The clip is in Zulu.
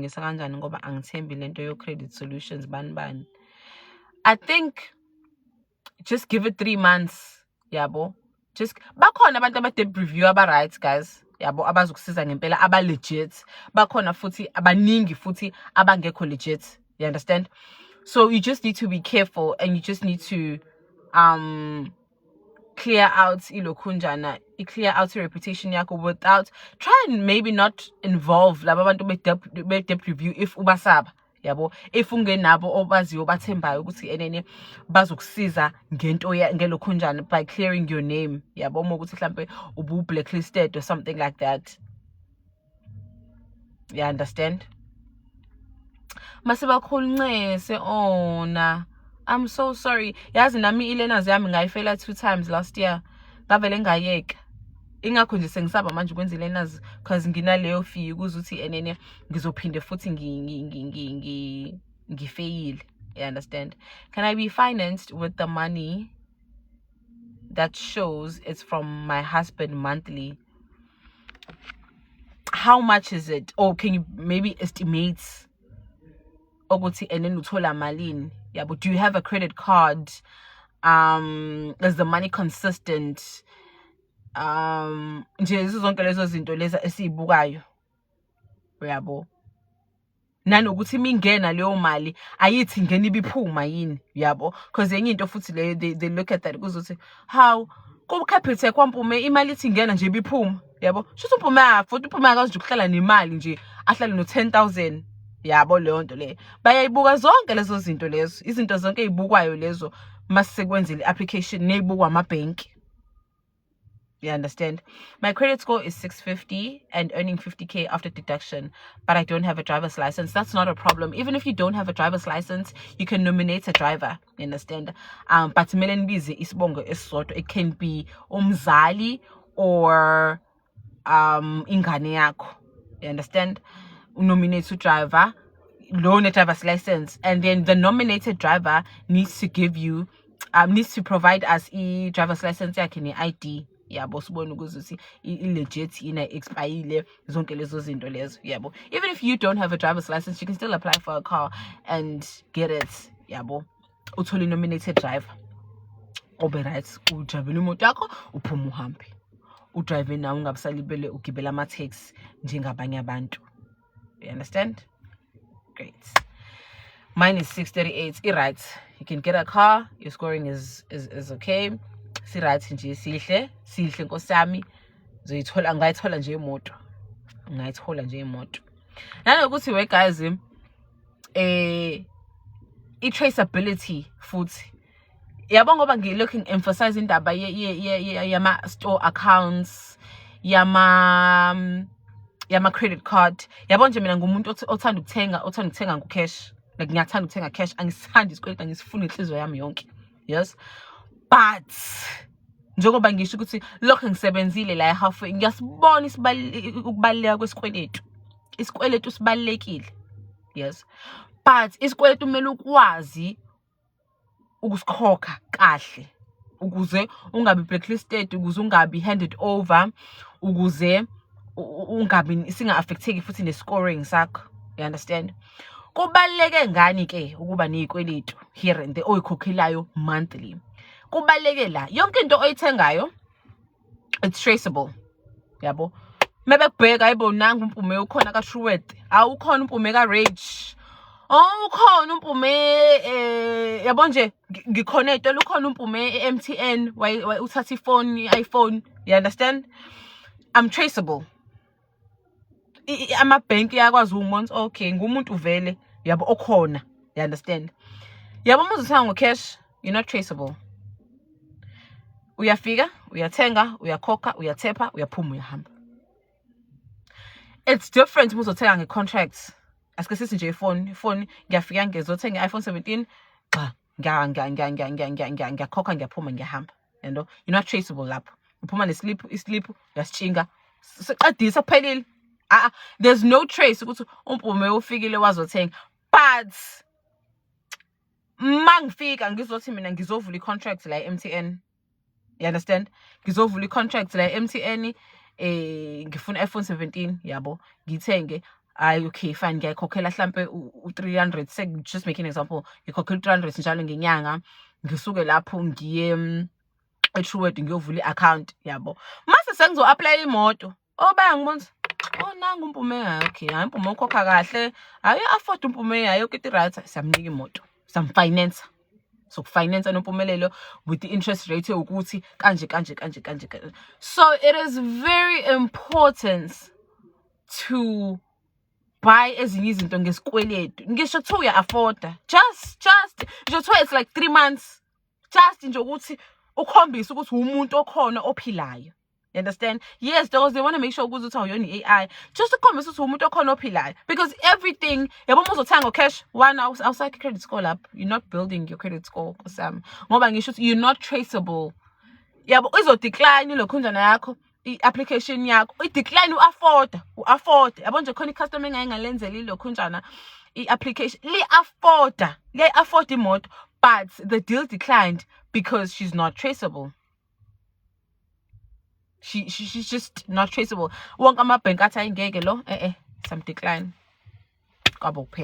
ngilungisa kanjani ngoba angithembi lento yo credit solutions bani. I think just give it 3 months, yabo. Just bakhona abantu aba-debt review aba-right, guys. Yabo, abazokusiza ngempela, aba-legit. Bakhona futhi, abaningi futhi, abangekho legit. You understand? So you just need to be careful and you just need to clear out clear out your reputation yakho without try and maybe not involve laba bantu be-debt review if ubasaba. Yabo, if ungenabo obaziyo bathembayo ukuthi enene bazokusiza ngento ngelokhunjana by clearing your name. Yabo, uma ukuthi mhlambe ubu blacklisted or something like that. You understand? Masibakhuluncese ona. I'm so sorry. Yazi nami ilearners yami ngayifela 2 times last year. Ngavele ngayeka. Ingakho nje sengisaba manje ukwenza ilearners because nginaleyo fee ukuthi enene ngizophinde futhi ngifail. You understand? Can I be financed with the money that shows it's from my husband monthly? How much is it? Or can you maybe estimate ukuthi enene uthola malini? Yeah, but do you have a credit card? Is the money consistent? Nje zonke lezo zinto leza esizibukayo. Yabo. Nanokuthi mingena leyo mali ayithi ngene ibiphuma yini, yabo? Because yenye into futhi le they look at that kuzothi how ku Capitec kwampume imali ithi ngena nje ibiphuma, yabo? Shuthi uphume futhi uphume akazi ukuhlala nemali nje ahlale no 10,000. Yabo leyo nto le bayayibuka zonke lezo zinto lezo, izinto zonke ezibukwayo lezo masisekwenzile application nezibukwa amabhenki. You understand? My credit score is 650 and earning 50k after deduction, but I don't have a driver's license. That's not a problem. Even if you don't have a driver's license, you can nominate a driver. You understand? But melenbize isibongo esisodwa. It can be umzali or ingane yakho. You understand? Nominate a driver, loan a driver's license, and then the nominated driver needs to give you needs to provide us a driver's license yakhe ID. Yabo, sibone ukuthi legit ina expire zonke lezo zinto lezo. Yabo, even if you don't have a driver's license, you can still apply for a car and get it. Yabo, uthole nominated driver obe right, ujabela imoto yakho uphuma uhambe udrive nawo ungabusalibele ugibela ama taxi njengabanye abantu. You understand? Great. Mine is 638. Right. You can get a car. Your scoring is okay. Right nje sihle Nkosi yami. Zoyithola ngayithola nje imoto. Nanokuthi we guys i-traceability futhi. Yabo ngoba ngilooking emphasize indaba yama store accounts, yama credit card. Yabo nje mina ngumuntu othanda ukuthenga ngocash. Like ngiyathanda ukuthenga cash, angisithandi isikweleti, angisifuni inhliziyo yami yonke. Yes. But njengoba ngisho ukuthi lokho ngisebenzile la halfway ngiyasibona ukubaleka kwesikweletu. Isikweletu sibalekile. Yes. But isikweletu kumele ukwazi ukusikhokha kahle ukuze ungabi blacklisted, ukuze ungabi handed over, ukuze ungabi singa affecteki futhi ne scoring sakho. You understand? Kubaleke ngani ke ukuba nezikweletu here and there oyikhokhelayo monthly? Kubaleke la yonke into oyithengayo it's traceable. Yabo, mebe kubheka ayibo nanga umpume ukhona ka Truworth, awukhona umpume ka Rage, ukhona umpume yabo nje ngiconnect ukhona umpume MTN uthatha iPhone. You understand? I'm traceable. Amabhenki yakwazi umonth okay ngumuntu vele yabo okhona. You understand? Yabo muzothenga ngocash, you're not traceable. Uyafika, uyathenga, uyakhokha, uyathepa, uyaphuma, uyahamba. It's different muzothenga ngecontracts. Asike sithi nje iphone ngiyafika ngizothenga iPhone 17 ngiyakhokha ngiyaphuma ngiyahamba. You know, you're not traceable lapho. Uphuma neslip uyasichinga. Siqedisa kuphelile. There's no trace ukuthi umpume ufikile wazothenga. But mangifika ngizothi mina ngizovula icontract la MTN. You understand? Ngizovula icontract la MTN ngifuna iPhone 17 yabo ngithenge okay fine ngiyakhokhela mhlambe u300 just make an example ngikhokhela u300 njalo ngenyanga ngisuke lapho ngiye eTrueworld ngiyovula i-account yabo mase sengizo apply imoto bayangibona nangu uMpume okay hayi uMpume ukhokha kahle hayi afford uMpume hayi okay right siyamnika imoto samfinance so finance nompumelelo with the interest rate ukuthi kanje. So it is very important to buy ezinye izinto ngesikweletu ngisho kuthiwa uya-afforda just ngisho kuthiwa it's like 3 months just nje ukuthi ukhombise ukuthi umuntu okhona ophilayo. You understand? Yes, those they want to make sure ukuthi awuyona AI just ukhombise ukuthi umuntu okhona ophilayo because everything yabo uzothenga cash one outside credit score lapho you're not building your credit score ngoba ngisho you're not traceable. Yabo izodecline lokhunjana yakho i-application yakho i-decline u-afford yabo nje khona i-customer engayingalenzela ilokhunjana i-application li-afford imoto but the deal declined because she's not traceable. She's just not traceable. Wonke ama-bank athi ayingeke lo some decline kwabo kuphela.